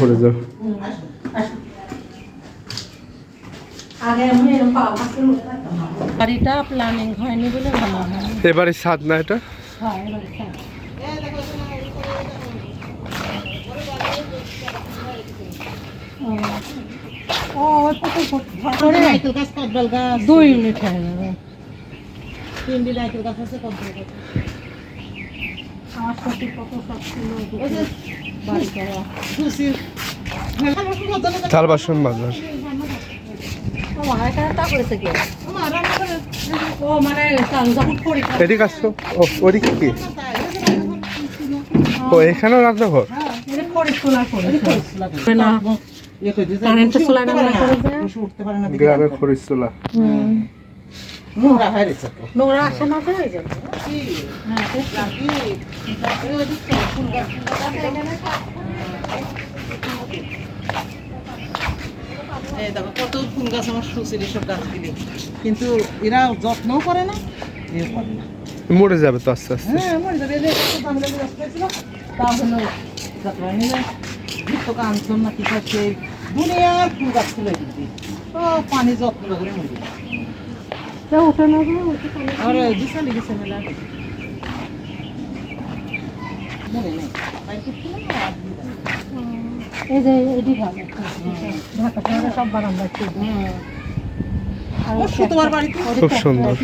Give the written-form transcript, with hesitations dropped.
করে যাও। বাড়িটা প্ল্যানিং হয়নি বলে ভালো হয়। এবারে ছাদ না এটা? হ্যাঁ, এবারে ছাদ। ও ধরে নারকেল গাছ, কদবেল গাছ 2 ইউনিট হয়ে যাবে। 3 নারকেল গাছ আছে, কদবেল গাছ। আমার সাথে কত সব ছিল বাড়ি করা। থাল বাসন বাজার। ও মা এখানে তা করেছে কি? ও মানে যখন পরীক্ষা এদিকে আসছো? ও ওদিকে কি? ও এখানেও রান্নাঘর? এটা খড়ি তোলা করে না কারেন্টের চুলা রান্না করে উঠতে পারে না। গ্রামের খরিচ চুলা। নোংরা হয়ে গেছে তো। নোংরা আসে না তো এই জন্য। এই দেখো কত ফুল গাছ আমার সুসির এসব গাছগুলি, কিন্তু এরা যত্নও করে না। মরে যাবে তো আস্তে আস্তে। হ্যাঁ মরে যাবে। এদের একটু দামি দামি গাছ পেয়েছিল, তা হলো যত্ন নিলে ভিত্ত কাঞ্চন না কি খাচ্ছে, দুনিয়ার ফুল গাছ ছিল এদিকে। তো পানি যত্ন করে মরে যাবে। উঠে না আর দিশা লেগেছে মেলা মরে নেই তাই করছিল না। এই যে এটি ভালো ঢাকা শহরে সব বারান্দা ছিল। তোমার বাড়িতে খুব সুন্দর।